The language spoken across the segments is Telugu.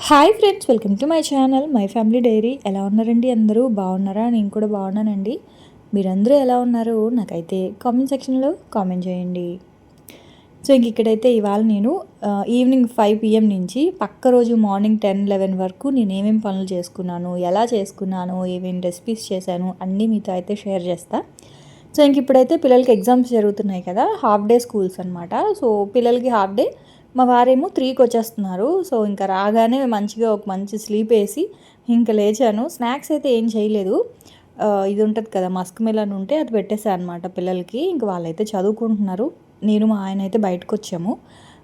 Hi friends, welcome to my channel my family dairy. ఎలా ఉన్నారండి? అందరూ బాగున్నారా? నేను కూడా బాగున్నానండి. మీరందరూ ఎలా ఉన్నారు? నాకైతే కామెంట్ సెక్షన్లో కామెంట్ చేయండి. సో ఇక్కడైతే ఇవాళ నేను ఈవినింగ్ 5 PM నుంచి పక్క రోజు మార్నింగ్ 10-11 వరకు నేను ఏమేమి పనులు చేసుకున్నాను, ఎలా చేసుకున్నాను, ఏమేమి రెసిపీస్ చేశాను అన్నీ మీతో అయితే షేర్ చేస్తా. సో ఇప్పుడైతే పిల్లలకి ఎగ్జామ్స్ జరుగుతున్నాయి కదా, హాఫ్ డే స్కూల్స్ అనమాట. సో పిల్లలకి హాఫ్ డే, మా వారేమో 3కి వచ్చేస్తున్నారు. సో ఇంకా రాగానే మంచిగా ఒక మంచి స్లీప్ వేసి ఇంకా లేచాను. స్నాక్స్ అయితే ఏం చేయలేదు. ఇది ఉంటుంది కదా మస్క్ మిలన్ ఉంటే అది పెట్టేశాను అనమాట పిల్లలకి. ఇంకా వాళ్ళైతే చదువుకుంటున్నారు. నేను మా ఆయన అయితే బయటకు వచ్చాము.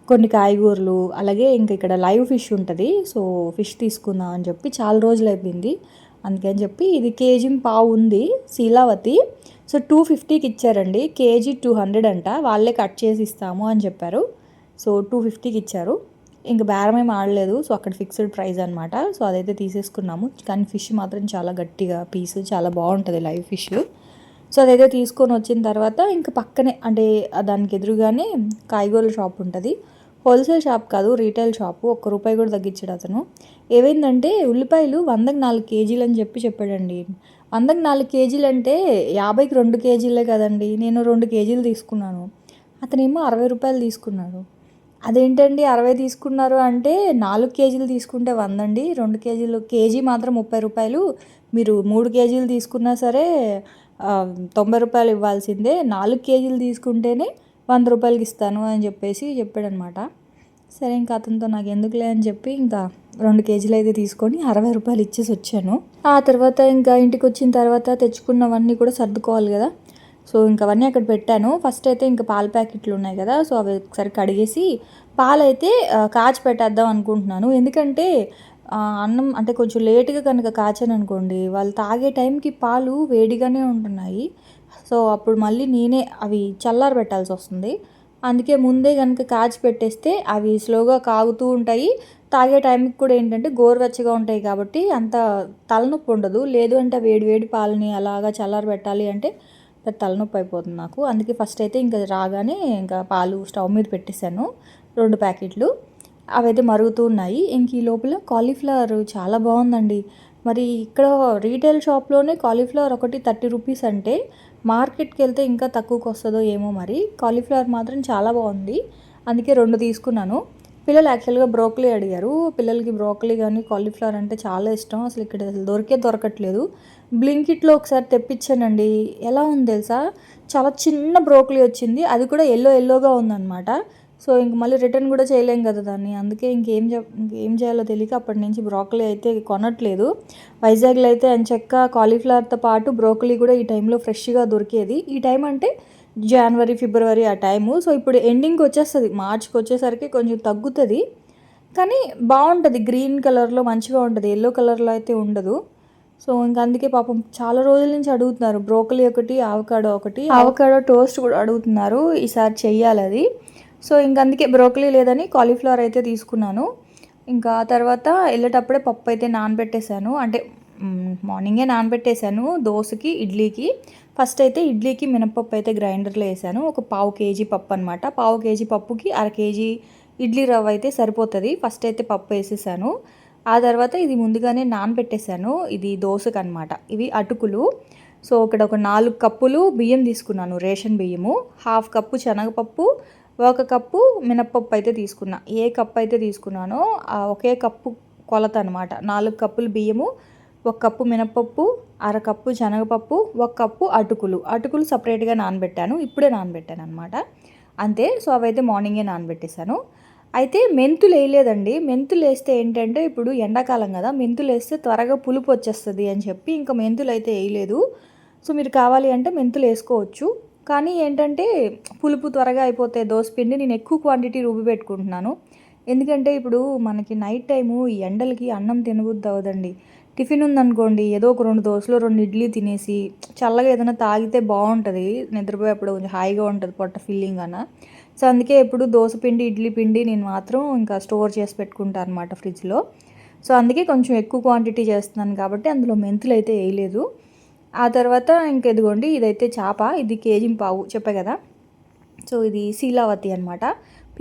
కొన్ని కాయగూరలు, అలాగే ఇంకా ఇక్కడ లైవ్ ఫిష్ ఉంటుంది. సో ఫిష్ తీసుకుందాం అని చెప్పి చాలా రోజులు అయిపోయింది. అందుకని చెప్పి ఇది కేజీ పావు ఉంది శీలావతి. సో 250కి ఇచ్చారండి. కేజీ 200 అంట. వాళ్ళే కట్ చేసి ఇస్తాము అని చెప్పారు. సో 250కి ఇచ్చారు. ఇంకా బేరం ఏం ఆడలేదు. సో అక్కడ ఫిక్స్డ్ ప్రైస్ అనమాట. సో అదైతే తీసేసుకున్నాము. కానీ ఫిష్ మాత్రం చాలా గట్టిగా పీసు చాలా బాగుంటుంది లైవ్ ఫిష్. సో అదైతే తీసుకొని వచ్చిన తర్వాత ఇంకా పక్కనే అంటే దానికి ఎదురుగానే కాయగూరల షాప్ ఉంటుంది. హోల్సేల్ షాప్ కాదు, రీటైల్ షాపు. ₹1 కూడా తగ్గించాడు అతను. ఏమైందంటే ఉల్లిపాయలు 100కి 4 కేజీలు అని చెప్పాడండి. 100కి 4 కేజీలు అంటే 50కి 2 కేజీలే కదండి. నేను 2 కేజీలు తీసుకున్నాను. అతనేమో ₹60 తీసుకున్నాడు. అదేంటండి 60 తీసుకున్నారు అంటే 4 కేజీలు తీసుకుంటే 100 అండి. 2 కేజీలు, కేజీ మాత్రం ₹30. మీరు 3 కేజీలు తీసుకున్నా సరే ₹90 ఇవ్వాల్సిందే. 4 కేజీలు తీసుకుంటేనే ₹100కి ఇస్తాను అని చెప్పాడనమాట. సరే ఇంకా అతనితో నాకు ఎందుకులే అని చెప్పి ఇంకా 2 కేజీలు అయితే తీసుకొని ₹60 ఇచ్చేసి వచ్చాను. ఆ తర్వాత ఇంకా ఇంటికి వచ్చిన తర్వాత తెచ్చుకున్నవన్నీ కూడా సర్దుకోవాలి కదా. సో ఇంకా అవన్నీ అక్కడ పెట్టాను. ఫస్ట్ అయితే ఇంకా పాల ప్యాకెట్లు ఉన్నాయి కదా, సో అవి ఒకసారి కడిగేసి పాలైతే కాచి పెట్టేద్దాం అనుకుంటున్నాను. ఎందుకంటే అన్నం అంటే కొంచెం లేటుగా కనుక కాచాను అనుకోండి, వాళ్ళు తాగే టైంకి పాలు వేడిగానే ఉంటున్నాయి. సో అప్పుడు మళ్ళీ నేనే అవి చల్లార పెట్టాల్సి వస్తుంది. అందుకే ముందే కనుక కాచి పెట్టేస్తే అవి స్లోగా కాగుతూ ఉంటాయి. తాగే టైంకి కూడా ఏంటంటే గోరువెచ్చగా ఉంటాయి కాబట్టి అంత తలనొప్పి ఉండదు. లేదు అంటే వేడి వేడి పాలని అలాగా చల్లార పెట్టాలి అంటే తలనొప్పి అయిపోతుంది నాకు. అందుకే ఫస్ట్ అయితే ఇంకా రాగానే ఇంకా పాలు స్టవ్ మీద పెట్టేశాను, 2 ప్యాకెట్లు. అవైతే మరుగుతూ ఉన్నాయి. ఇంక ఈ లోపల కాలీఫ్లవర్ చాలా బాగుందండి. మరి ఇక్కడ రీటైల్ షాప్లోనే కాలీఫ్లవర్ ఒకటి ₹30 అంటే మార్కెట్కి వెళ్తే ఇంకా తక్కువకి వస్తుందో ఏమో. మరి కాలీఫ్లవర్ మాత్రం చాలా బాగుంది. అందుకే 2 తీసుకున్నాను. పిల్లలు యాక్చువల్గా బ్రోకలీ అడిగారు. పిల్లలకి బ్రోకలీ కానీ కాలీఫ్లవర్ అంటే చాలా ఇష్టం. అసలు ఇక్కడ దొరకట్లేదు. బ్లింకిట్లో ఒకసారి తెప్పించానండి. ఎలా ఉంది తెలుసా, చాలా చిన్న బ్రోకలీ వచ్చింది. అది కూడా ఎల్లోగా ఉందన్నమాట. సో ఇంక మళ్ళీ రిటర్న్ కూడా చేయలేం కదా దాన్ని. అందుకే ఇంకేం చేయాలో తెలియక అప్పటి నుంచి బ్రోకలీ అయితే కొనట్లేదు. వైజాగ్లో అయితే ఎంచక్క కాలీఫ్లవర్తో పాటు బ్రోకలీ కూడా ఈ టైంలో ఫ్రెష్గా దొరికేది. ఈ టైం అంటే జనవరి, ఫిబ్రవరి ఆ టైము. సో ఇప్పుడు ఎండింగ్కి వచ్చేస్తుంది. మార్చికి వచ్చేసరికి కొంచెం తగ్గుతుంది. కానీ బాగుంటుంది, గ్రీన్ కలర్లో మంచిగా ఉంటుంది. ఎల్లో కలర్లో అయితే ఉండదు. సో ఇంక అందుకే పాపం చాలా రోజుల నుంచి అడుగుతున్నారు బ్రోకలీ ఒకటి, ఆవకాడో టోస్ట్ కూడా అడుగుతున్నారు. ఈసారి చెయ్యాలి అది. సో ఇంక అందుకే బ్రోకలీ లేదని కాలీఫ్లవర్ అయితే తీసుకున్నాను. ఇంకా తర్వాత వెళ్ళేటప్పుడే పప్పు అయితే నానబెట్టేశాను. అంటే మార్నింగే నానబెట్టేశాను దోశకి, ఇడ్లీకి. ఫస్ట్ అయితే ఇడ్లీకి మినపప్పు అయితే గ్రైండర్లో వేసాను. ఒక ½ కేజీ పప్పు అనమాట. ½ కేజీ పప్పుకి ½ కేజీ ఇడ్లీ రవ్వ అయితే సరిపోతుంది. ఫస్ట్ అయితే పప్పు వేసేసాను. ఆ తర్వాత ఇది ముందుగానే నానబెట్టేశాను. ఇది దోశకు అనమాట. ఇవి అటుకులు. సో ఇక్కడ ఒక 4 కప్పులు బియ్యం తీసుకున్నాను, రేషన్ బియ్యము. ½ కప్పు శనగపప్పు, 1 కప్పు మినప్పప్పు అయితే తీసుకున్నా. ఏ కప్పు అయితే తీసుకున్నానో ఒకే కప్పు కొలత అనమాట. 4 కప్పులు బియ్యము, 1 కప్పు మినప్పప్పు, ½ కప్పు శనగపప్పు, 1 కప్పు అటుకులు సపరేట్గా నానబెట్టాను. ఇప్పుడే నానబెట్టాను అనమాట. అంతే. సో అవైతే మార్నింగే నానబెట్టేశాను. అయితే మెంతులు వేయలేదండి. మెంతులు వేస్తే ఏంటంటే ఇప్పుడు ఎండాకాలం కదా, మెంతులు వేస్తే త్వరగా పులుపు వచ్చేస్తుంది అని చెప్పి ఇంకా మెంతులు అయితే వేయలేదు. సో మీరు కావాలి అంటే మెంతులు వేసుకోవచ్చు. కానీ ఏంటంటే పులుపు త్వరగా అయిపోతే దోసపిండి నేను ఎక్కువ క్వాంటిటీ రుబ్బి పెట్టుకుంటున్నాను. ఎందుకంటే ఇప్పుడు మనకి నైట్ టైము ఈ ఎండలకి అన్నం తినబుద్ధి అవ్వదండి. టిఫిన్ ఉందనుకోండి, ఏదో ఒక 2 దోశలు 2 ఇడ్లీ తినేసి చల్లగా ఏదైనా తాగితే బాగుంటుంది. నిద్రపోయేప్పుడు కొంచెం హాయిగా ఉంటుంది పొట్ట ఫీలింగ్ అన్న. సో అందుకే ఎప్పుడు దోశ పిండి, ఇడ్లీ పిండి నేను మాత్రం ఇంకా స్టోర్ చేసి పెట్టుకుంటాను అనమాట ఫ్రిడ్జ్లో. సో అందుకే కొంచెం ఎక్కువ క్వాంటిటీ చేస్తున్నాను కాబట్టి అందులో మెంతులు అయితే వేయలేదు. ఆ తర్వాత ఇదిగోండి ఇదైతే చేప. ఇది కేజీ పావు చెప్పా కదా. సో ఇది శీలావతి అనమాట.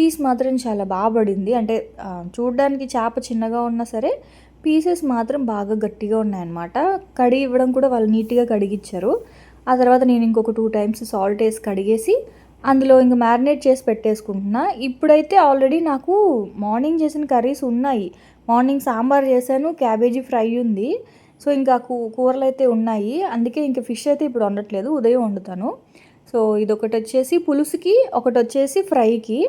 పీస్ మాత్రం చాలా బాగా పడింది. అంటే చూడడానికి చేప చిన్నగా ఉన్నా సరే పీసెస్ మాత్రం బాగా గట్టిగా ఉన్నాయన్నమాట. కడిగి ఇవ్వడం కూడా వాళ్ళు నీట్గా కడిగిచ్చారు. ఆ తర్వాత నేను ఇంకొక 2 టైమ్స్ సాల్ట్ వేసి కడిగేసి అందులో ఇంక మ్యారినేట్ చేసి పెట్టేసుకుంటున్నా. ఇప్పుడైతే ఆల్రెడీ నాకు మార్నింగ్ చేసిన కర్రీస్ ఉన్నాయి. మార్నింగ్ సాంబార్ చేశాను, క్యాబేజీ ఫ్రై ఉంది. సో ఇంకా కూరలు అయితే ఉన్నాయి. అందుకే ఇంక ఫిష్ అయితే ఇప్పుడు వండట్లేదు, ఉదయం వండుతాను. సో ఇదొకటి వచ్చేసి పులుసుకి, ఒకటి వచ్చేసి ఫ్రైకి.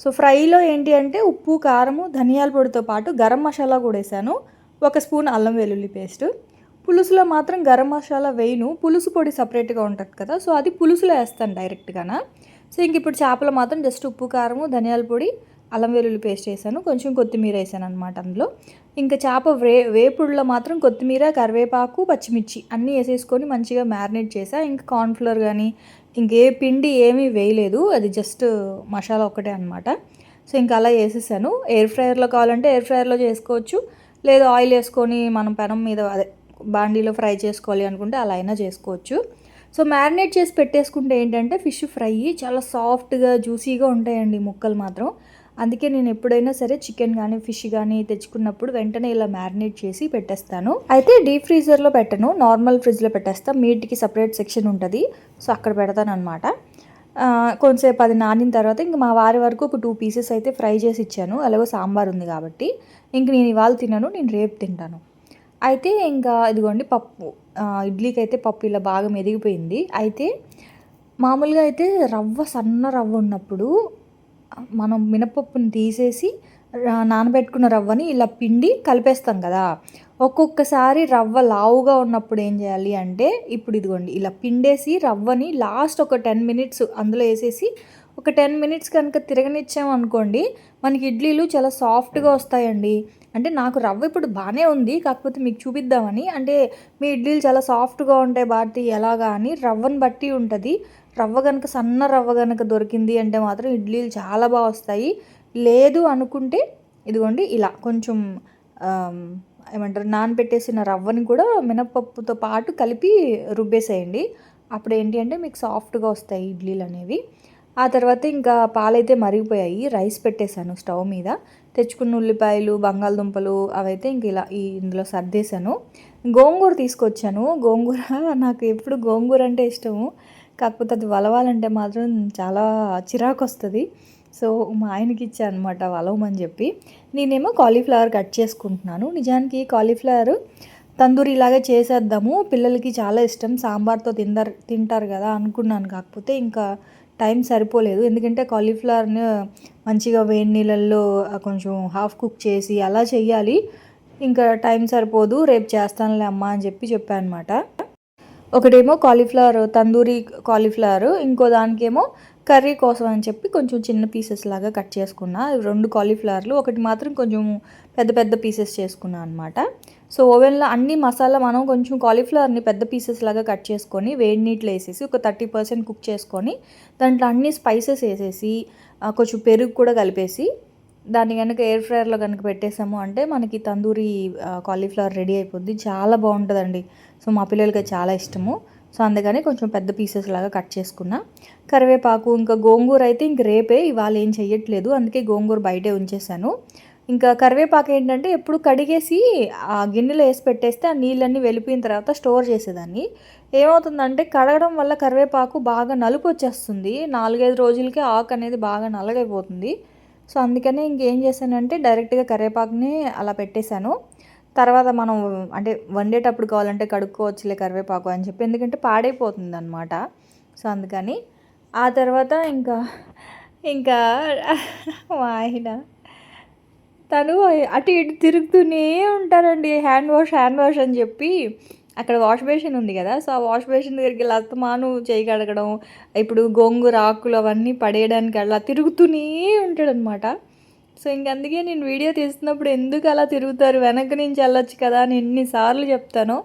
సో ఫ్రైలో ఏంటి అంటే ఉప్పు, కారము, ధనియాల పొడితో పాటు గరం మసాలా కూడా వేసాను, 1 స్పూన్ అల్లం వెల్లుల్లి పేస్ట్. పులుసులో మాత్రం గరం మసాలా వేయను, పులుసు పొడి సపరేట్గా ఉంటుంది కదా, సో అది పులుసులో వేస్తాను డైరెక్ట్గానా. సో ఇంక ఇప్పుడు చేపలు మాత్రం జస్ట్ ఉప్పు, కారము, ధనియాల పొడి, అల్లం వెల్లుల్లి పేస్ట్ వేసాను, కొంచెం కొత్తిమీర వేసాను అనమాట అందులో. ఇంకా చేప వేపుడులో మాత్రం కొత్తిమీర, కరివేపాకు, పచ్చిమిర్చి అన్నీ వేసేసుకొని మంచిగా మ్యారినేట్ చేసా. ఇంకా కార్న్ఫ్లోర్ కానీ ఇంకే పిండి ఏమీ వేయలేదు, అది జస్ట్ మసాలా ఒక్కటే అనమాట. సో ఇంకా అలా వేసేసాను. ఎయిర్ ఫ్రైయర్లో కావాలంటే ఎయిర్ ఫ్రైయర్లో చేసుకోవచ్చు, లేదు ఆయిల్ వేసుకొని మనం పెనం మీద అదే బాండీలో ఫ్రై చేసుకోవాలి అనుకుంటే అలా అయినా చేసుకోవచ్చు. సో మ్యారినేట్ చేసి పెట్టేసుకుంటే ఏంటంటే ఫిష్ ఫ్రై చాలా సాఫ్ట్గా జ్యూసీగా ఉంటాయండి ముక్కలు మాత్రం. అందుకే నేను ఎప్పుడైనా సరే చికెన్ కానీ ఫిష్ కానీ తెచ్చుకున్నప్పుడు వెంటనే ఇలా మ్యారినేట్ చేసి పెట్టేస్తాను. అయితే డీప్ ఫ్రీజర్లో పెట్టను, నార్మల్ ఫ్రిడ్జ్లో పెట్టేస్తాను. మీట్కి సపరేట్ సెక్షన్ ఉంటుంది, సో అక్కడ పెడతాను అనమాట. కొంచెంసేపు అది నానిన తర్వాత ఇంక మా వారి వరకు ఒక 2 పీసెస్ అయితే ఫ్రై చేసి ఇచ్చాను. అలాగో సాంబార్ ఉంది కాబట్టి ఇంక నేను ఇవాళ తినను, నేను రేపు తింటాను. అయితే ఇంకా ఇదిగోండి పప్పు, ఇడ్లీకి అయితే పప్పు ఇలా బాగా మెదిగిపోయింది. అయితే మామూలుగా అయితే సన్న రవ్వ ఉన్నప్పుడు మనం మినపప్పుని తీసేసి నానబెట్టుకున్న రవ్వని ఇలా పిండి కలిపేస్తాం కదా. ఒక్కొక్కసారి రవ్వ లావుగా ఉన్నప్పుడు ఏం చేయాలి అంటే ఇప్పుడు ఇదిగోండి ఇలా పిండేసి రవ్వని లాస్ట్ ఒక 10 మినిట్స్ అందులో వేసేసి ఒక 10 మినిట్స్ కనుక తిరగనిచ్చామనుకోండి మనకి ఇడ్లీలు చాలా సాఫ్ట్గా వస్తాయండి. అంటే నాకు రవ్వ ఇప్పుడు బాగానే ఉంది, కాకపోతే మీకు చూపిద్దామని. అంటే మీ ఇడ్లీలు చాలా సాఫ్ట్గా ఉంటాయి భారతి ఎలాగా అని రవ్వని బట్టి ఉంటుంది. రవ్వ కనుక సన్న రవ్వ కనుక దొరికింది అంటే మాత్రం ఇడ్లీలు చాలా బాగా వస్తాయి. లేదు అనుకుంటే ఇదిగోండి ఇలా కొంచెం ఏమంటారు నానబెట్టేసిన రవ్వని కూడా మినపప్పుతో పాటు కలిపి రుబ్బేసేయండి. అప్పుడు ఏంటి అంటే మీకు సాఫ్ట్గా వస్తాయి ఇడ్లీలు అనేవి. ఆ తర్వాత ఇంకా పాలైతే మరిగిపోయాయి, రైస్ పెట్టేశాను స్టవ్ మీద. తెచ్చుకున్న ఉల్లిపాయలు, బంగాళదుంపలు అవైతే ఇంక ఇలా ఇందులో సర్దేశాను. గోంగూర తీసుకొచ్చాను. గోంగూర నాకు ఎప్పుడు గోంగూర అంటే ఇష్టము, కాకపోతే అది వలవాలంటే మాత్రం చాలా చిరాకు వస్తుంది. సో మా ఆయనకి ఇచ్చా అనమాట వలవమని చెప్పి. నేనేమో కాలీఫ్లవర్ కట్ చేసుకుంటున్నాను. నిజానికి కాలీఫ్లవర్ తందూరి ఇలాగే చేసేద్దాము, పిల్లలకి చాలా ఇష్టం, సాంబార్తో తింటారు కదా అనుకున్నాను. కాకపోతే ఇంకా టైం సరిపోలేదు, ఎందుకంటే కాలీఫ్లవర్ని మంచిగా వేడి నీళ్ళల్లో కొంచెం హాఫ్ కుక్ చేసి అలా చెయ్యాలి. ఇంకా టైం సరిపోదు, రేపు చేస్తానులే అమ్మ అని చెప్పాను అనమాట. ఒకటేమో కాలీఫ్లవర్ తందూరి కాలీఫ్లవర్, ఇంకో దానికేమో కర్రీ కోసం అని చెప్పి కొంచెం చిన్న పీసెస్ లాగా కట్ చేసుకున్నా. 2 కాలీఫ్లవర్లు, ఒకటి మాత్రం కొంచెం పెద్ద పెద్ద పీసెస్ చేసుకున్నా అనమాట. సో ఓవెన్లో అన్ని మసాలా మనం కొంచెం కాలీఫ్లవర్ని పెద్ద పీసెస్ లాగా కట్ చేసుకొని వేడి నీటిలో వేసేసి ఒక 30% కుక్ చేసుకొని దాంట్లో అన్ని స్పైసెస్ వేసేసి కొంచెం పెరుగు కూడా కలిపేసి దాన్ని కనుక ఎయిర్ ఫ్రైయర్లో కనుక పెట్టేసాము అంటే మనకి తందూరి కాలీఫ్లవర్ రెడీ అయిపోద్ది, చాలా బాగుంటుందండి. సో మా పిల్లలకి చాలా ఇష్టము. సో అందుకని కొంచెం పెద్ద పీసెస్ లాగా కట్ చేసుకున్నా. కరివేపాకు ఇంకా గోంగూర అయితే ఇంక రేపే, ఇవాళ ఏం చెయ్యట్లేదు, అందుకే గోంగూర బయటే ఉంచేసాను. ఇంకా కరివేపాకు ఏంటంటే ఎప్పుడు కడిగేసి ఆ గిన్నెలో వేసి పెట్టేస్తే ఆ నీళ్ళన్నీ వెళ్ళిపోయిన తర్వాత స్టోర్ చేసేదాన్ని. ఏమవుతుందంటే కడగడం వల్ల కరివేపాకు బాగా నలుపు వచ్చేస్తుంది, 4-5 రోజులకే ఆకు అనేది బాగా నల్లగైపోతుంది. సో అందుకనే ఇంకేం చేశానంటే డైరెక్ట్గా కరివేపాకుని అలా పెట్టేశాను. తర్వాత మనం అంటే వండేటప్పుడు కావాలంటే కడుక్కోవచ్చులే కరివేపాకు అని చెప్పి, ఎందుకంటే పాడైపోతుంది అనమాట. సో అందుకని ఆ తర్వాత ఇంకా ఇంకా మా ఆయన తను అటు ఇటు తిరుగుతూనే ఉంటారండి. హ్యాండ్ వాష్ అని చెప్పి అక్కడ వాష్ బేసిన్ ఉంది కదా, సో ఆ వాష్ బేసిన్ దగ్గరికి వెళ్ళి అత్తమాను చేయి కడగడం, ఇప్పుడు గోంగూర ఆకులు అవన్నీ పడేయడానికి అలా తిరుగుతూనే ఉంటాడనమాట. సో అందుకే నేను వీడియో తీస్తున్నప్పుడు ఎందుకు అలా తిరుగుతారు, వెనక నుంచి వెళ్ళొచ్చు కదా అని ఎన్నిసార్లు చెప్తాను,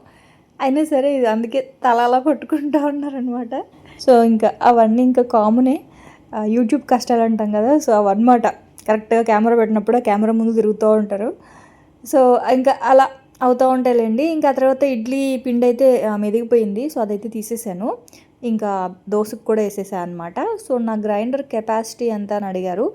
అయినా సరే ఇది అందుకే తల అలా కొట్టుకుంటూ ఉన్నారనమాట. సో ఇంకా అవన్నీ ఇంకా కామనే, యూట్యూబ్ కష్టాలు అంటాం కదా, సో అవన్నమాట. కరెక్ట్గా కెమెరా పెట్టినప్పుడు కెమెరా ముందు తిరుగుతూ ఉంటారు. సో ఇంకా అలా అవుతూ ఉంటాయిలేండి. ఇంకా ఆ తర్వాత ఇడ్లీ పిండి అయితే మెదిగిపోయింది, సో అదైతే తీసేసాను. ఇంకా దోశకు కూడా వేసేసాను అనమాట. సో నా గ్రైండర్ కెపాసిటీ ఎంత అని అడిగారు.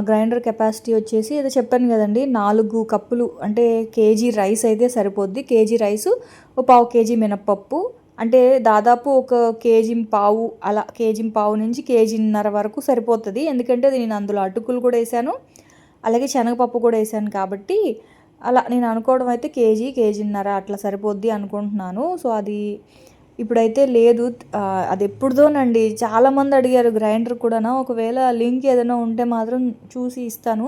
గ్రైండర్ కెపాసిటీ వచ్చేసి ఏదో చెప్పాను కదండి, 4 కప్పులు అంటే కేజీ రైస్ అయితే సరిపోద్ది. కేజీ రైసు, ఒక పావు కేజీ మినప్పప్పు, అంటే దాదాపు ఒక కేజీ పావు, అలా కేజీ పావు నుంచి కేజీన్నర వరకు సరిపోతుంది. ఎందుకంటే నేను అందులో అటుకులు కూడా వేసాను, అలాగే శనగపప్పు కూడా వేసాను కాబట్టి అలా నేను అనుకోవడం అయితే కేజీన్నర అట్లా సరిపోద్ది అనుకుంటున్నాను. సో అది ఇప్పుడైతే లేదు, అది ఎప్పుడుదోనండి. చాలామంది అడిగారు గ్రైండర్ కూడా. ఒకవేళ లింక్ ఏదైనా ఉంటే మాత్రం చూసి ఇస్తాను.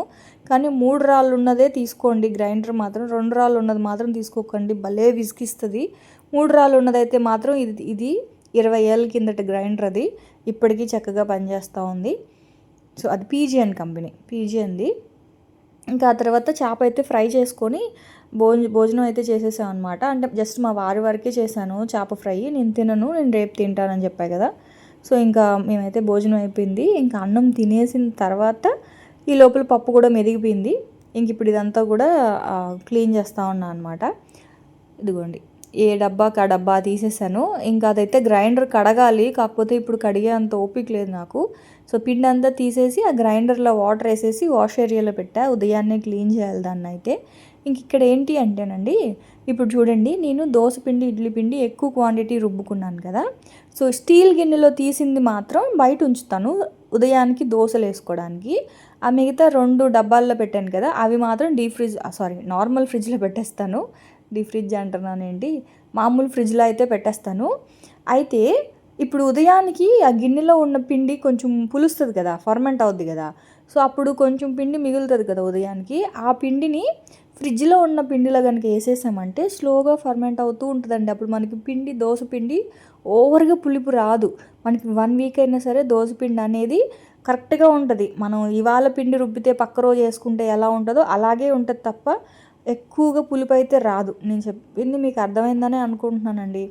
కానీ 3 రాళ్ళు ఉన్నదే తీసుకోండి గ్రైండర్ మాత్రం. 2 రాళ్ళు ఉన్నది మాత్రం తీసుకోకండి, భలే విసిగిస్తుంది. 3 రాళ్ళు ఉన్నదైతే మాత్రం ఇది 20 ఏళ్ళ కిందటి గ్రైండర్ అది, ఇప్పటికీ చక్కగా పనిచేస్తూ ఉంది. సో అది పీజియన్ కంపెనీ, పీజియన్ది. ఇంకా ఆ తర్వాత చేప అయితే ఫ్రై చేసుకొని భోజనం అయితే చేసేసాం అనమాట. అంటే జస్ట్ మా వారి వరకే చేశాను చేప ఫ్రై. నేను తినను, నేను రేపు తింటానని చెప్పాను కదా. సో ఇంకా మేమైతే భోజనం అయిపోయింది. ఇంకా అన్నం తినేసిన తర్వాత ఈ లోపల పప్పు కూడా మెదిగిపోయింది. ఇంక ఇప్పుడు ఇదంతా కూడా క్లీన్ చేస్తూ ఉన్నాను అనమాట. ఇదిగోండి, ఏ డబ్బాకి ఆ డబ్బా తీసేసాను. ఇంకా అదైతే గ్రైండర్ కడగాలి, కాకపోతే ఇప్పుడు కడిగే అంత ఓపిక లేదు నాకు. సో పిండి అంతా తీసేసి ఆ గ్రైండర్లో వాటర్ వేసేసి వాష్ ఏరియాలో పెట్టా. ఉదయాన్నే క్లీన్ చేయాలి దాన్ని అయితే. ఇంక ఇక్కడ ఏంటి అంటేనండి, ఇప్పుడు చూడండి, నేను దోసపిండి ఇడ్లీ పిండి ఎక్కువ క్వాంటిటీ రుబ్బుకున్నాను కదా. సో స్టీల్ గిన్నెలో తీసింది మాత్రం బయట ఉంచుతాను ఉదయానికి దోశలు వేసుకోవడానికి. ఆ మిగతా 2 డబ్బాల్లో పెట్టాను కదా, అవి మాత్రం నార్మల్ ఫ్రిడ్జ్లో పెట్టేస్తాను. డీప్ ఫ్రిడ్జ్ అంటున్నానండి, మామూలు ఫ్రిడ్జ్లో అయితే పెట్టేస్తాను. అయితే ఇప్పుడు ఉదయానికి ఆ గిన్నెలో ఉన్న పిండి కొంచెం పులుస్తుంది కదా, ఫర్మెంట్ అవుద్ది కదా. సో అప్పుడు కొంచెం పిండి మిగులుతుంది కదా ఉదయానికి. ఆ పిండిని ఫ్రిడ్జ్లో ఉన్న పిండిలో కనుక వేసేసామంటే స్లోగా ఫర్మెంట్ అవుతూ ఉంటుందండి. అప్పుడు మనకి దోశ పిండి ఓవర్గా పులుపు రాదు. మనకి 1 వీక్ అయినా సరే దోశ పిండి అనేది కరెక్ట్గా ఉంటుంది. మనం ఇవాళ పిండి రుబ్బితే పక్క రోజు వేసుకుంటే ఎలా ఉంటుందో అలాగే ఉంటుంది తప్ప ఎక్కువగా పులుపు అయితే రాదు. నేను చెప్పింది మీకు అర్థమైందని అనుకుంటున్నానండి.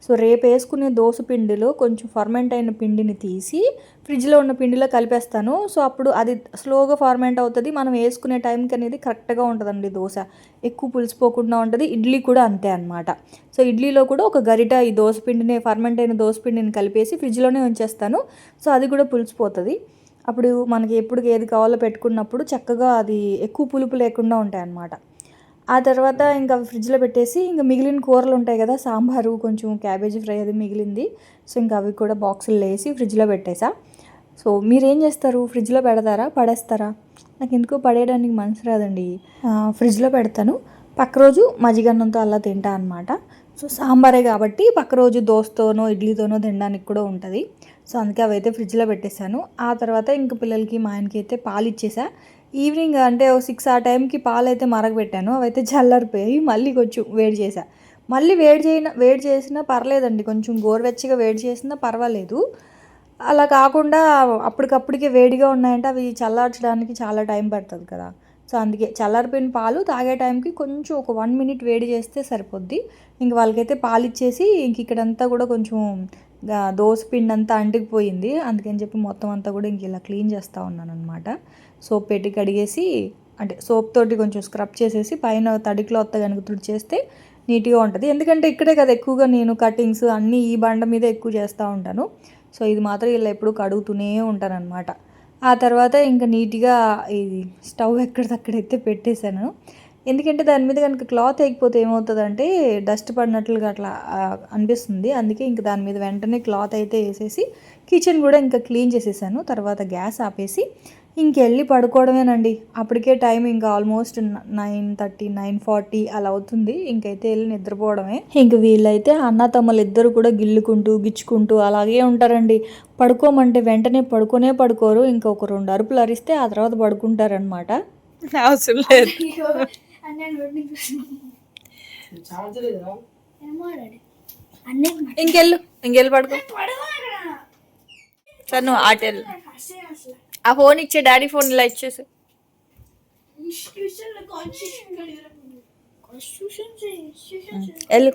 సో రేపు వేసుకునే దోశ పిండిలో కొంచెం ఫర్మెంట్ అయిన పిండిని తీసి ఫ్రిడ్జ్లో ఉన్న పిండిలో కలిపేస్తాను. సో అప్పుడు అది స్లోగా ఫర్మెంట్ అవుతుంది. మనం వేసుకునే టైంకి అనేది కరెక్ట్గా ఉంటుందండి దోశ, ఎక్కువ పులిసిపోకుండా ఉంటుంది. ఇడ్లీ కూడా అంతే అనమాట. సో ఇడ్లీలో కూడా ఒక గరిట ఈ దోశ పిండిని, ఫర్మెంట్ అయిన దోశ పిండిని కలిపేసి ఫ్రిడ్జ్లోనే ఉంచేస్తాను. సో అది కూడా పులిసిపోతుంది. అప్పుడు మనకి ఎప్పుడు ఏది కావాలో పెట్టుకున్నప్పుడు చక్కగా అది ఎక్కువ పులుపు లేకుండా ఉంటాయి అన్నమాట. ఆ తర్వాత ఇంకా ఫ్రిడ్జ్లో పెట్టేసి ఇంకా మిగిలిన కూరలు ఉంటాయి కదా, సాంబారు, కొంచెం క్యాబేజీ ఫ్రై అది మిగిలింది. సో ఇంకా అవి కూడా బాక్సుల్లో వేసి ఫ్రిడ్జ్లో పెట్టేసా. సో మీరేం చేస్తారు, ఫ్రిడ్జ్లో పెడతారా పడేస్తారా? నాకు ఎందుకో పడేయడానికి మనసు రాదండి. ఫ్రిడ్జ్లో పెడతాను, పక్క రోజు మజ్జిగన్నంతో అలా తింటా అనమాట. సో సాంబారే కాబట్టి పక్క రోజు దోశతోనో ఇడ్లీతోనో తినడానికి కూడా ఉంటుంది. సో అందుకే అవైతే ఫ్రిడ్జ్లో పెట్టేశాను. ఆ తర్వాత ఇంక పిల్లలకి మా ఆయనకి అయితే పాలు ఇచ్చేసా. ఈవినింగ్ అంటే 6 ఆ టైంకి పాలు అయితే మరగబెట్టాను. అవైతే చల్లారిపోయాయి. మళ్ళీ కొంచెం వేడి చేసా. మళ్ళీ వేడి చేసినా పర్లేదండి, కొంచెం గోరువెచ్చగా వేడి చేసినా పర్వాలేదు. అలా కాకుండా అప్పటికప్పటికే వేడిగా ఉన్నాయంటే అవి చల్లార్చడానికి చాలా టైం పడుతుంది కదా. సో అందుకే చల్లారిపోయిన పాలు తాగే టైంకి కొంచెం ఒక 1 మినిట్ వేడి చేస్తే సరిపోద్ది. ఇంక వాళ్ళకైతే పాలు ఇచ్చేసి ఇంక ఇక్కడంతా కూడా కొంచెం దోశ పిండి అంతా అంటుకుపోయింది. అందుకని చెప్పి మొత్తం అంతా కూడా ఇంక ఇలా క్లీన్ చేస్తూ ఉన్నాను అనమాట. సోప్ పెట్టి కడిగేసి, అంటే సోప్ తోటి కొంచెం స్క్రబ్ చేసేసి పైన తడి క్లాత్ కనుక తుడిచేస్తే నీట్గా ఉంటుంది. ఎందుకంటే ఇక్కడే కదా ఎక్కువగా నేను కటింగ్స్ అన్నీ ఈ బండ మీద ఎక్కువ చేస్తూ ఉంటాను. సో ఇది మాత్రం ఇలా ఎప్పుడు కడుగుతూనే ఉంటాను అనమాట. ఆ తర్వాత ఇంకా నీట్గా ఇది స్టవ్ ఎక్కడిదక్కడైతే పెట్టేశాను. ఎందుకంటే దాని మీద కనుక క్లాత్ వేయకపోతే ఏమవుతుందంటే డస్ట్ పడినట్లుగా అట్లా అనిపిస్తుంది. అందుకే ఇంక దాని మీద వెంటనే క్లాత్ అయితే వేసేసి కిచెన్ కూడా ఇంకా క్లీన్ చేసేసాను. తర్వాత గ్యాస్ ఆపేసి ఇంకెళ్ళి పడుకోవడమేనండి. అప్పటికే టైం ఇంకా ఆల్మోస్ట్ 9:30, 9:40 అలా అవుతుంది. ఇంకైతే వెళ్ళి నిద్రపోవడమే. ఇంక వీళ్ళైతే అన్న తమ్ముళ్ళు ఇద్దరు కూడా గిల్లుకుంటూ గిచ్చుకుంటూ అలాగే ఉంటారండి. పడుకోమంటే వెంటనే పడుకోరు. ఇంకా ఒక 2 అరుపులు అరిస్తే ఆ తర్వాత పడుకుంటారనమాట. అవసరం లేదు. ఇంకెళ్ళు పడుకో. సార్ నువ్వు ఆటెళ్ళు. ఆ ఫోన్ ఇచ్చే, డాడీ ఫోన్ ఇలా ఇచ్చేసి. వెళ్ళు.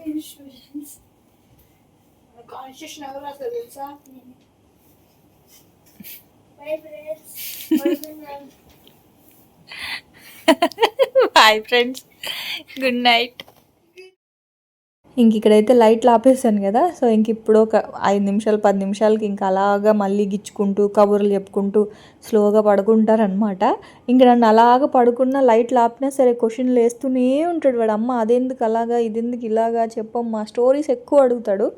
Bye friends, good night. ఇంక ఇక్కడైతే లైట్లు ఆపేసాను కదా, సో ఇంక ఇప్పుడు ఒక 5 నిమిషాలు 10 నిమిషాలకి ఇంకా అలాగా మళ్ళీ గిచ్చుకుంటూ కబుర్లు చెప్పుకుంటూ స్లోగా పడుకుంటారనమాట. ఇంక నన్ను అలాగ పడుకున్న లైట్లు ఆపినా సరే క్వశ్చన్లు వేస్తూనే ఉంటాడు వాడు. అమ్మ అదెందుకు అలాగా, ఇదెందుకు ఇలాగా చెప్పమ్మా, స్టోరీస్ ఎక్కువ అడుగుతాడు.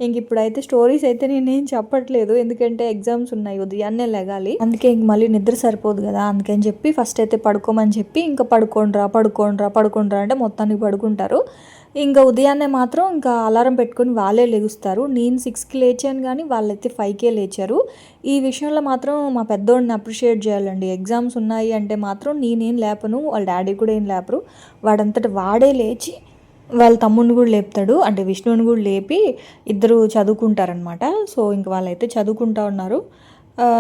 ఇంక ఇప్పుడైతే స్టోరీస్ అయితే నేనేం చెప్పట్లేదు, ఎందుకంటే ఎగ్జామ్స్ ఉన్నాయి, ఉదయాన్నే లెగాలి. అందుకే ఇంక మళ్ళీ నిద్ర సరిపోదు కదా, అందుకని చెప్పి ఫస్ట్ అయితే పడుకోమని చెప్పి ఇంకా పడుకోండ్రా అంటే మొత్తానికి పడుకుంటారు. ఇంకా ఉదయాన్నే మాత్రం ఇంకా అలారం పెట్టుకొని వాళ్ళే లెగుస్తారు. నేను 6కి లేచాను కానీ వాళ్ళైతే 5కే లేచారు. ఈ విషయంలో మాత్రం మా పెద్దోడిని అప్రిషియేట్ చేయాలండి. ఎగ్జామ్స్ ఉన్నాయి అంటే మాత్రం నేనేం లేపను, వాళ్ళ డాడీ కూడా ఏం లేపరు. వాడంతట వాడే లేచి వాళ్ళ తమ్ముడిని కూడా లేపుతాడు, అంటే విష్ణుని కూడా లేపి ఇద్దరు చదువుకుంటారనమాట. సో ఇంక వాళ్ళైతే చదువుకుంటా ఉన్నారు.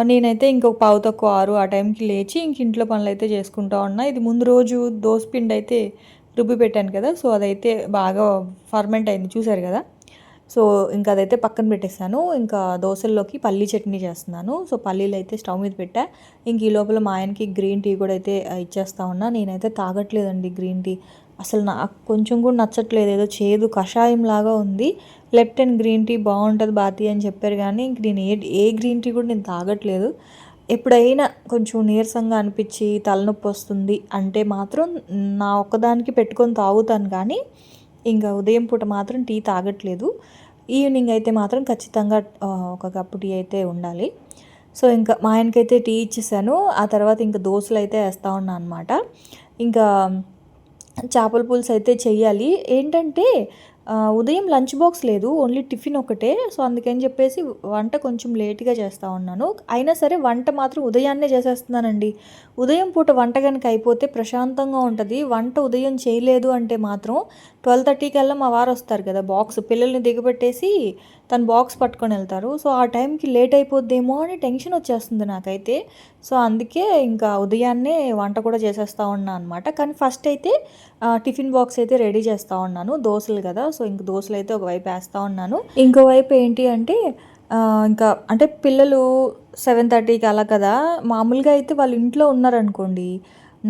నేనైతే ఇంకొక 5:15 ఆ టైంకి లేచి ఇంక ఇంట్లో పనులు అయితే చేసుకుంటా ఉన్నా. ఇది ముందు రోజు దోసపిండి అయితే రుబ్బి పెట్టాను కదా, సో అదైతే బాగా ఫర్మెంట్ అయింది చూసారు కదా. సో ఇంకా అదైతే పక్కన పెట్టేస్తాను. ఇంకా దోశల్లోకి పల్లీ చట్నీ చేస్తున్నాను. సో పల్లీలు అయితే స్టవ్ మీద పెట్టా. ఇంక ఈ లోపల మా ఆయనకి గ్రీన్ టీ కూడా అయితే ఇచ్చేస్తా ఉన్నా. నేనైతే తాగట్లేదండి గ్రీన్ టీ, అసలు నాకు కొంచెం కూడా నచ్చట్లేదు, ఏదో చేదు కషాయం లాగా ఉంది. లెప్టన్ గ్రీన్ టీ బాగుంటుంది బాతి అని చెప్పారు, కానీ ఇంక నేను ఏ గ్రీన్ టీ కూడా నేను తాగట్లేదు. ఎప్పుడైనా కొంచెం నీరసంగా అనిపించి తలనొప్పి వస్తుంది అంటే మాత్రం నా ఒక్కదానికి పెట్టుకొని తాగుతాను, కానీ ఇంకా ఉదయం పూట మాత్రం టీ తాగట్లేదు. ఈవినింగ్ అయితే మాత్రం ఖచ్చితంగా ఒక కప్పు టీ అయితే ఉండాలి. సో ఇంకా మా ఆయనకైతే టీ ఇచ్చేసాను. ఆ తర్వాత ఇంకా దోశలు అయితే వేస్తూ ఉన్నాను అనమాట. ఇంకా చేపల పులుసు అయితే చెయ్యాలి. ఏంటంటే ఉదయం లంచ్ బాక్స్ లేదు, ఓన్లీ టిఫిన్ ఒకటే. సో అందుకని చెప్పేసి వంట కొంచెం లేట్గా చేస్తూ ఉన్నాను. అయినా సరే వంట మాత్రం ఉదయాన్నే చేసేస్తున్నానండి. ఉదయం పూట వంట కనుక అయిపోతే ప్రశాంతంగా ఉంటుంది. వంట ఉదయం చేయలేదు అంటే మాత్రం 12:30 కల్లా మా వారు వస్తారు కదా, బాక్స్ పిల్లల్ని దిగబెట్టేసి తను బాక్స్ పట్టుకొని వెళ్తారు. సో ఆ టైంకి లేట్ అయిపోద్దేమో అని టెన్షన్ వచ్చేస్తుంది నాకైతే. సో అందుకే ఇంకా ఉదయాన్నే వంట కూడా చేసేస్తూ ఉన్నాను అనమాట. కానీ ఫస్ట్ అయితే టిఫిన్ బాక్స్ అయితే రెడీ చేస్తూ ఉన్నాను. దోశలు కదా, సో ఇంక దోశలు అయితే ఒకవైపు వేస్తూ ఉన్నాను. ఇంకోవైపు ఏంటి అంటే ఇంకా అంటే పిల్లలు 7:30కి అలా కదా, మామూలుగా అయితే వాళ్ళు ఇంట్లో ఉన్నారనుకోండి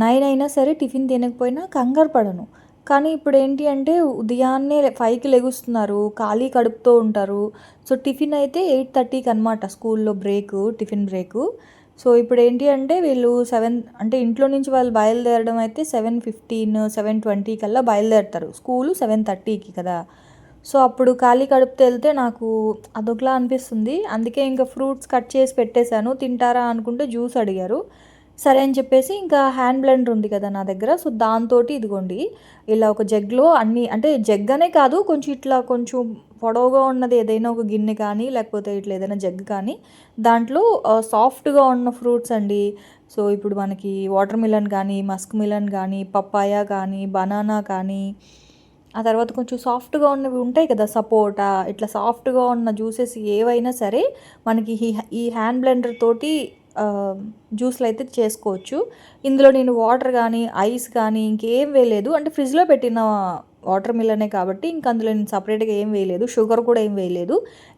9 అయినా సరే టిఫిన్ తినకపోయినా కంగారు పడను. కానీ ఇప్పుడు ఏంటి అంటే ఉదయాన్నే 5కి లెగుస్తున్నారు, ఖాళీ కడుపుతో ఉంటారు. సో టిఫిన్ అయితే 8:30కి అనమాట స్కూల్లో టిఫిన్ బ్రేకు. సో ఇప్పుడు ఏంటి అంటే వీళ్ళు 7 అంటే ఇంట్లో నుంచి వాళ్ళు బయలుదేరడం అయితే 7:15 7:20 కల్లా బయలుదేరుతారు. స్కూలు 7:30కి కదా. సో అప్పుడు ఖాళీ కడుపుతో వెళ్తే నాకు అదొకలా అనిపిస్తుంది. అందుకే ఇంకా ఫ్రూట్స్ కట్ చేసి పెట్టేశాను. తింటారా అనుకుంటే జ్యూస్ అడిగారు. సరే అని చెప్పేసి ఇంకా హ్యాండ్ బ్లెండర్ ఉంది కదా నా దగ్గర, సో దాంతోటి ఇదిగోండి ఇలా ఒక జగ్లో అన్నీ, అంటే జగ్ అనే కాదు, కొంచెం ఇట్లా కొంచెం పొడవుగా ఉన్నది ఏదైనా ఒక గిన్నె కానీ లేకపోతే ఇట్లా ఏదైనా జగ్ కానీ దాంట్లో సాఫ్ట్గా ఉన్న ఫ్రూట్స్ అండి. సో ఇప్పుడు మనకి వాటర్ మిలన్ కానీ మస్క్ మిలన్ కానీ పప్పాయ కానీ బనానా కానీ ఆ తర్వాత కొంచెం సాఫ్ట్గా ఉన్నవి ఉంటాయి కదా, సపోటా, ఇట్లా సాఫ్ట్గా ఉన్న జ్యూసెస్ ఏవైనా సరే మనకి ఈ హ్యాండ్ బ్లెండర్ తోటి జ్యూస్లు అయితే చేసుకోవచ్చు. ఇందులో నేను వాటర్ కానీ ఐస్ కానీ ఇంకేం వేయలేదు, అంటే ఫ్రిడ్జ్లో పెట్టిన వాటర్ మిలనే కాబట్టి ఇంక అందులో నేను సపరేట్గా ఏం వేయలేదు, షుగర్ కూడా ఏం వేయలేదు.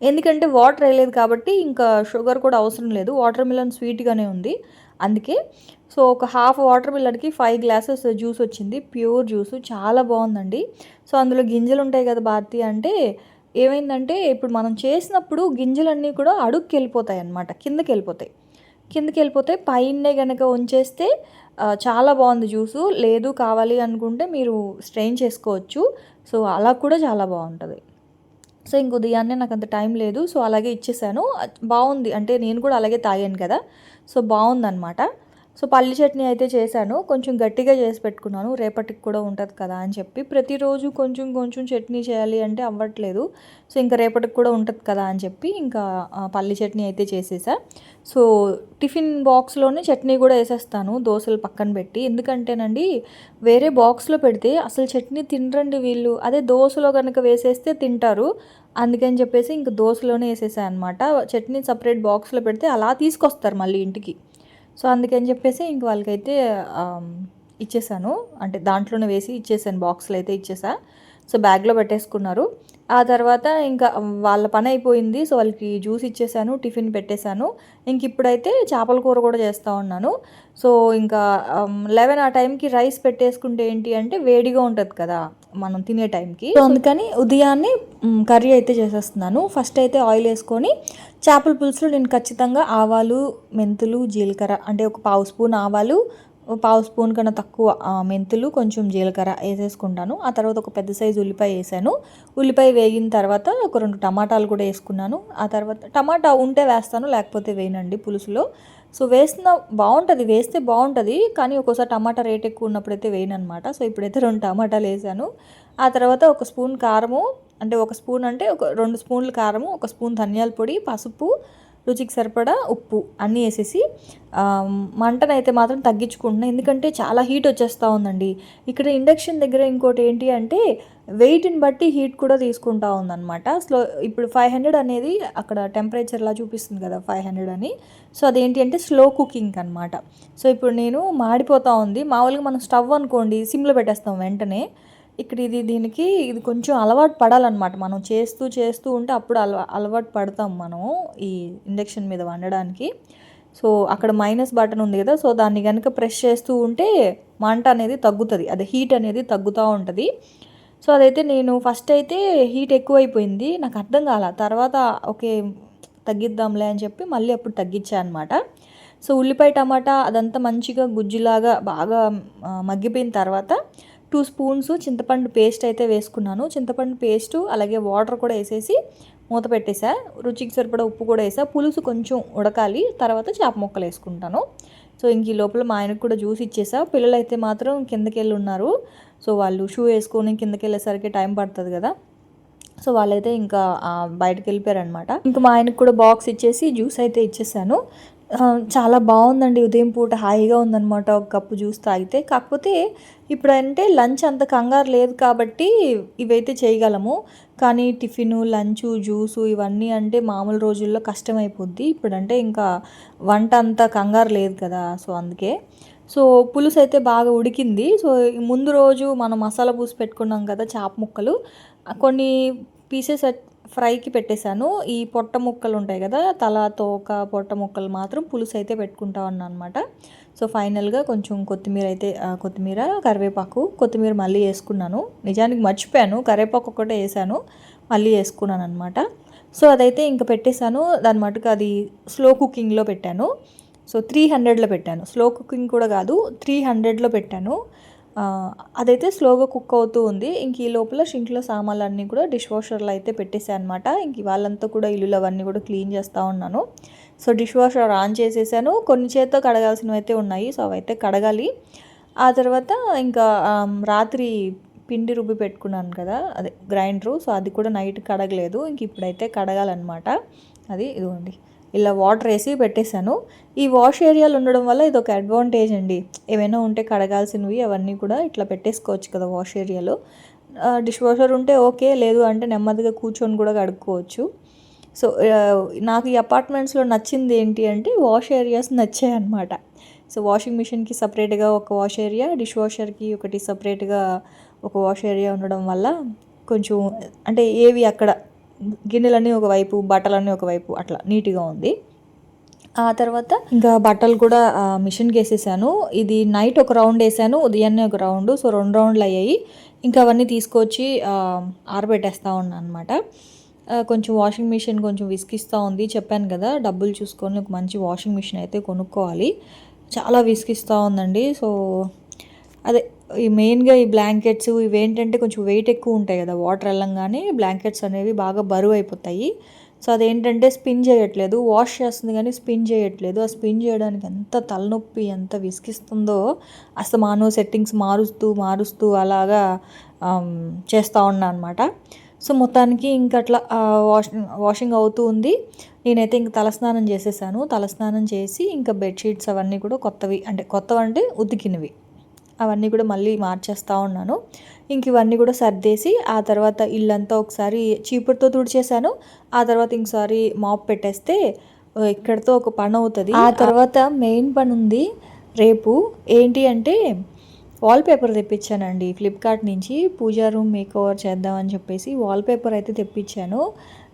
ఎందుకంటే వాటర్ వేయలేదు కాబట్టి ఇంకా షుగర్ కూడా అవసరం లేదు, వాటర్ మిలన్ స్వీట్గానే ఉంది అందుకే. సో ఒక హాఫ్ వాటర్ మిలన్కి 5 గ్లాసెస్ జ్యూస్ వచ్చింది, ప్యూర్ జ్యూస్, చాలా బాగుందండి. సో అందులో గింజలు ఉంటాయి కదా భారతి, అంటే ఏమైందంటే ఇప్పుడు మనం చేసినప్పుడు గింజలన్నీ కూడా అడుగుకి వెళ్ళిపోతాయి అన్నమాట, కిందకి వెళ్ళిపోతే పైనే కనుక ఉంచేస్తే చాలా బాగుంది జ్యూసు. లేదు కావాలి అనుకుంటే మీరు స్ట్రెయిన్ చేసుకోవచ్చు. సో అలా కూడా చాలా బాగుంటుంది. సో ఇంక ఉదయాన్నే నాకు అంత టైం లేదు, సో అలాగే ఇచ్చేసాను. బాగుంది, అంటే నేను కూడా అలాగే తాగాను కదా, సో బాగుందన్నమాట. సో పల్లి చట్నీ అయితే చేశాను, కొంచెం గట్టిగా చేసి పెట్టుకున్నాను, రేపటికి కూడా ఉంటుంది కదా అని చెప్పి. ప్రతిరోజు కొంచెం కొంచెం చట్నీ చేయాలి అంటే అవ్వట్లేదు, సో ఇంకా రేపటికి కూడా ఉంటుంది కదా అని చెప్పి ఇంకా పల్లి చట్నీ అయితే చేసేసా. సో టిఫిన్ బాక్స్లోనే చట్నీ కూడా వేసేస్తాను దోశలు పక్కన పెట్టి, ఎందుకంటేనండి వేరే బాక్స్లో పెడితే అసలు చట్నీ తినరండి వీళ్ళు, అదే దోశలో కనుక వేసేస్తే తింటారు. అందుకని చెప్పేసి ఇంక దోశలోనే వేసేసాను అనమాట. చట్నీ సపరేట్ బాక్స్లో పెడితే అలా తీసుకొస్తారు మళ్ళీ ఇంటికి. సో అందుకని చెప్పేసి ఇంక వాళ్ళకైతే ఇచ్చేసాను, అంటే దాంట్లోనే వేసి ఇచ్చేసాను, బాక్స్లో అయితే ఇచ్చేసా. సో బ్యాగ్లో పెట్టేసుకున్నారు. ఆ తర్వాత ఇంకా వాళ్ళ పని అయిపోయింది, సో వాళ్ళకి జ్యూస్ ఇచ్చేసాను, టిఫిన్ పెట్టేశాను. ఇంక ఇప్పుడైతే చేపల కూర కూడా చేస్తూ ఉన్నాను. సో ఇంకా 11 ఆ టైంకి రైస్ పెట్టేసుకుంటే ఏంటి అంటే వేడిగా ఉంటుంది కదా, మనం తినే టైంకి. సో అందుకని ఉదయాన్నే కర్రీ అయితే చేసేస్తున్నాను. ఫస్ట్ అయితే ఆయిల్ వేసుకొని చేపల పులుసులో నేను ఖచ్చితంగా ఆవాలు, మెంతులు, జీలకర్ర అంటే ఒక పావు స్పూన్ ఆవాలు, పావు స్పూన్ కన్నా తక్కువ మెంతులు, కొంచెం జీలకర్ర వేసేసుకుంటాను. ఆ తర్వాత ఒక పెద్ద సైజు ఉల్లిపాయ వేసాను. ఉల్లిపాయ వేగిన తర్వాత ఒక 2 టమాటాలు కూడా వేసుకున్నాను. ఆ తర్వాత టమాటా ఉంటే వేస్తాను, లేకపోతే వేయనండి పులుసులో. సో బాగుంటుంది, వేస్తే బాగుంటుంది, కానీ ఒక్కోసారి టమాటా రేట్ ఎక్కువ ఉన్నప్పుడైతే వేయను అనమాట. సో ఇప్పుడైతే 2 టమాటాలు వేసాను. ఆ తర్వాత ఒక స్పూన్ కారము, అంటే ఒక స్పూన్ అంటే ఒక 2 స్పూన్లు కారము, ఒక స్పూన్ ధనియాల పొడి, పసుపు, రుచికి సరిపడా ఉప్పు అన్నీ వేసేసి మంటనైతే మాత్రం తగ్గించుకుంటున్నాను, ఎందుకంటే చాలా హీట్ వచ్చేస్తూ ఉందండి. ఇక్కడ ఇండక్షన్ దగ్గర ఇంకోటి ఏంటి అంటే వెయిట్ని బట్టి హీట్ కూడా తీసుకుంటా ఉందన్నమాట. ఇప్పుడు 500 అనేది అక్కడ టెంపరేచర్లా చూపిస్తుంది కదా 500 అని. సో అదేంటి అంటే స్లో కుకింగ్ అనమాట. సో ఇప్పుడు నేను మాడిపోతూ ఉంది. మామూలుగా మనం స్టవ్ అనుకోండి సిమ్లో పెట్టేస్తాం వెంటనే. ఇక్కడ దీనికి కొంచెం అలవాటు పడాలన్నమాట. మనం చేస్తూ చేస్తూ ఉంటే అప్పుడు అలవాటు పడతాం మనం ఈ ఇండక్షన్ మీద వండడానికి. సో అక్కడ మైనస్ బటన్ ఉంది కదా, సో దాన్ని కనుక ప్రెస్ చేస్తూ ఉంటే మంట అనేది తగ్గుతుంది, అదే హీట్ అనేది తగ్గుతూ ఉంటుంది. సో అదైతే నేను ఫస్ట్ అయితే హీట్ ఎక్కువైపోయింది, నాకు అర్థం కాల. తర్వాత ఓకే తగ్గిద్దాంలే అని చెప్పి మళ్ళీ అప్పుడు తగ్గించా అనమాట. సో ఉల్లిపాయ టమాటా అదంతా మంచిగా గుజ్జులాగా బాగా మగ్గిపోయిన తర్వాత 2 స్పూన్స్ చింతపండు పేస్ట్ అయితే వేసుకున్నాను. చింతపండు పేస్టు అలాగే వాటర్ కూడా వేసేసి మూత పెట్టేసా. రుచికి సరిపడా ఉప్పు కూడా వేసా. పులుసు కొంచెం ఉడకాలి, తర్వాత చేప ముక్కలు వేసుకుంటాను. సో ఇంక ఈ లోపల మా ఆయనకు కూడా జ్యూస్ ఇచ్చేసా. పిల్లలు అయితే మాత్రం కిందకి వెళ్ళి ఉన్నారు. సో వాళ్ళు షూ వేసుకొని కిందకి వెళ్ళేసరికి టైం పడుతుంది కదా, సో వాళ్ళైతే ఇంకా బయటకు వెళ్ళిపోయారనమాట. ఇంకా మా ఆయనకు కూడా బాక్స్ ఇచ్చేసి జ్యూస్ అయితే ఇచ్చేసాను. చాలా బాగుందండి, ఉదయం పూట హాయిగా ఉందన్నమాట ఒక కప్పు జ్యూస్ తాగితే. కాకపోతే ఇప్పుడంటే లంచ్ అంత కంగారు లేదు కాబట్టి ఇవైతే చేయగలము, కానీ టిఫిను, లంచు, జ్యూసు ఇవన్నీ అంటే మామూలు రోజుల్లో కష్టమైపోద్ది. ఇప్పుడంటే ఇంకా వంట అంత కంగారు లేదు కదా, సో అందుకే. సో పులుసు అయితే బాగా ఉడికింది. సో ముందు రోజు మనం మసాలా పూసి పెట్టుకున్నాం కదా చేప ముక్కలు, కొన్ని పీసెస్ ఫ్రైకి పెట్టేశాను. ఈ పొట్ట ముక్కలు ఉంటాయి కదా, తల, తోక, పొట్ట ముక్కలు మాత్రం పులుసు అయితే పెట్టుకుంటా ఉన్నాను అనమాట. సో ఫైనల్గా కొంచెం కొత్తిమీర, కరివేపాకు, కొత్తిమీర మళ్ళీ వేసుకున్నాను. నిజానికి మర్చిపోయాను, కరివేపాకు ఒకటే వేసాను, మళ్ళీ వేసుకున్నాను అనమాట. సో అదైతే ఇంకా పెట్టేశాను. దాని మటుకు అది స్లో కుకింగ్లో పెట్టాను. సో 300లో పెట్టాను, స్లో కుకింగ్ కూడా కాదు, 300లో పెట్టాను. అదైతే స్లోగా కుక్ అవుతూ ఉంది. ఇంక ఈ లోపల షింక్లో సామాన్లు అన్నీ కూడా డిష్ వాషర్లో అయితే పెట్టేసాను అనమాట. ఇంక వాళ్ళంతా కూడా ఇల్లులు అవన్నీ కూడా క్లీన్ చేస్తూ ఉన్నాను. సో డిష్ వాషర్ ఆన్ చేసేసాను. కొన్ని చేత్తో కడగాల్సినవి అయితే ఉన్నాయి, సో అవైతే కడగాలి. ఆ తర్వాత ఇంకా రాత్రి పిండి రుబ్బి పెట్టుకున్నాను కదా, అదే గ్రైండరు, సో అది కూడా నైట్ కడగలేదు. ఇంక ఇప్పుడైతే కడగాలన్నమాట. అది ఇదిగోండి ఇలా వాటర్ వేసి పెట్టేశాను. ఈ వాష్ ఏరియాలు ఉండడం వల్ల ఇది ఒక అడ్వాంటేజ్ అండి. ఏమైనా ఉంటే కడగాల్సినవి అవన్నీ కూడా ఇట్లా పెట్టేసుకోవచ్చు కదా వాష్ ఏరియాలో. డిష్ వాషర్ ఉంటే ఓకే, లేదు అంటే నెమ్మదిగా కూర్చొని కూడా కడుక్కోవచ్చు. సో నాకు ఈ అపార్ట్మెంట్స్లో నచ్చింది ఏంటి అంటే వాష్ ఏరియాస్ నచ్చాయి అనమాట. సో వాషింగ్ మిషన్కి సపరేట్గా ఒక వాష్ ఏరియా, డిష్ వాషర్కి ఒకటి సపరేట్గా ఒక వాష్ ఏరియా ఉండడం వల్ల కొంచెం అంటే ఏవి అక్కడ గిన్నెలన్నీ ఒకవైపు, బట్టలన్నీ ఒకవైపు, అట్లా నీట్గా ఉంది. ఆ తర్వాత ఇంకా బట్టలు కూడా మిషన్కి వేసేసాను. ఇది నైట్ ఒక రౌండ్ వేసాను, ఉదయాన్నే ఒక రౌండ్, సో 2 రౌండ్లు అయ్యాయి. ఇంకా అవన్నీ తీసుకొచ్చి ఆరబెట్టేస్తూ ఉన్నాను అనమాట. కొంచెం వాషింగ్ మిషన్ కొంచెం విసిగిస్తూ ఉంది, చెప్పాను కదా డబ్బులు చూసుకొని ఒక మంచి వాషింగ్ మిషన్ అయితే కొనుక్కోవాలి. చాలా విసిగిస్తూ ఉందండి. సో అదే ఈ మెయిన్గా ఈ బ్లాంకెట్స్ ఇవేంటంటే కొంచెం వెయిట్ ఎక్కువ ఉంటాయి కదా, వాటర్ వెళ్ళంగానే బ్లాంకెట్స్ అనేవి బాగా బరువు అయిపోతాయి. సో అదేంటంటే స్పిన్ చేయట్లేదు, వాష్ చేస్తుంది కానీ స్పిన్ చేయట్లేదు. ఆ స్పిన్ చేయడానికి ఎంత తలనొప్పి, ఎంత విసిగిస్తుందో. అస్తమాను సెట్టింగ్స్ మారుస్తూ అలాగా చేస్తూ ఉన్నా అనమాట. సో మొత్తానికి ఇంక అట్లా వాషింగ్ అవుతూ ఉంది. నేనైతే ఇంక తలస్నానం చేసేసాను. తలస్నానం చేసి ఇంకా బెడ్షీట్స్ అవన్నీ కూడా కొత్తవి అంటే ఉతికినవి అవన్నీ కూడా మళ్ళీ మార్చేస్తూ ఉన్నాను. ఇంక ఇవన్నీ కూడా సర్దేసి ఆ తర్వాత ఇల్లంతా ఒకసారి చీపురుతో తుడిచేసాను. ఆ తర్వాత ఇంకోసారి మాప్ పెట్టేస్తే ఇక్కడితో ఒక పని అవుతుంది. ఆ తర్వాత మెయిన్ పని ఉంది రేపు. ఏంటి అంటే వాల్పేపర్ తెప్పించానండి ఫ్లిప్కార్ట్ నుంచి. పూజా రూమ్ మేకోవర్ చేద్దామని చెప్పేసి వాల్పేపర్ అయితే తెప్పించాను.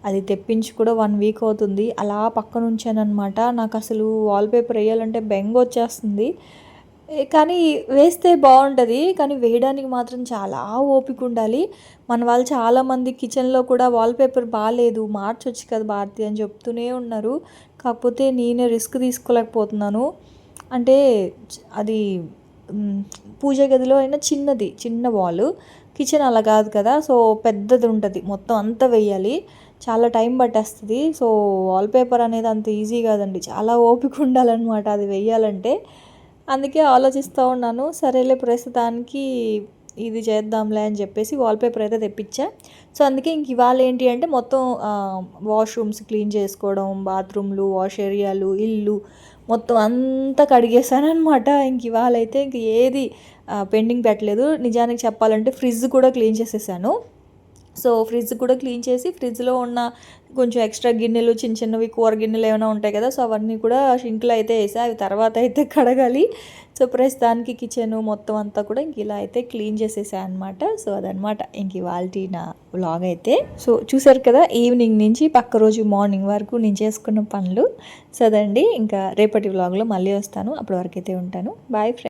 అది తెప్పించి కూడా 1 వీక్ అవుతుంది. అలా పక్కన ఉంచాను అనమాట. నాకు అసలు వాల్పేపర్ వేయాలంటే బెంగ వచ్చేస్తుంది. కానీ వేస్తే బావుంటది. కానీ వేయడానికి మాత్రం చాలా ఓపిక ఉండాలి. మన వాళ్ళు చాలామంది కిచెన్‌లో కూడా వాల్‌పేపర్ బాలేదు, మార్చొచ్చు కదా భారతి అని చెప్తూనే ఉన్నారు. కాకపోతే నేనే రిస్క్ తీసుకోలేకపోతున్నాను. అంటే అది హ్మ్. పూజ గదిలో అయినా చిన్నది, చిన్న వాలు. కిచెన్ అలా కాదు కదా! సో, పెద్దది ఉంటది. మొత్తం అంతా వెయ్యాలి. చాలా టైం పట్టేస్తది. సో, వాల్‌పేపర్ అనేది అంత ఈజీ కాదండి. చాలా ఓపిక ఉండాలనమాట అది వెయ్యాలంటే. అందుకే ఆలోచిస్తూ ఉన్నాను. సరేలే ప్రస్తుతానికి ఇది చేద్దాంలే అని చెప్పేసి వాల్‌పేపర్ అయితే తెప్పిచ్చా. సో, అందుకే ఇంక ఇవాళ ఏంటి అంటే మొత్తం వాష్‌రూమ్స్ క్లీన్ చేసుకోవడం, బాత్రూమ్‌లు, వాష్ ఏరియాలు, ఇల్లు మొత్తం అంతా కడిగేసాననమాట. ఇంక ఇవాళైతే ఇంక ఏది పెండింగ్ పెట్టలేదు. నిజానికి చెప్పాలంటే ఫ్రిడ్జ్ కూడా క్లీన్ చేసేసాను. సో, ఫ్రిడ్జ్ కూడా క్లీన్ చేసి ఫ్రిడ్జ్‌లో ఉన్న కొంచెం ఎక్స్‌ట్రా గిన్నెలు చిన్న చిన్నవి కూర గిన్నెలు ఏమైనా ఉంటాయి కదా! సో, అవన్నీ కూడా షింక్‌లో అయితే ఏసా. అవి తర్వాత అయితే కడగాలి. సో, ప్రస్తుతానికి కిచెను మొత్తం అంతా కూడా ఇంక ఇలా అయితే క్లీన్ చేసేసా అనమాట. సో, అదనమాట ఇంక ఇవాల్టి నా వ్లాగ్ అయితే. సో, చూసారు కదా! ఈవినింగ్ నుంచి పక్క రోజు మార్నింగ్ వరకు నేను చేసుకున్న పనులు. సో, అదండి ఇంకా రేపటి వ్లాగ్‌లో మళ్ళీ వస్తాను. అప్పటి వరకైతే ఉంటాను. Bye friends.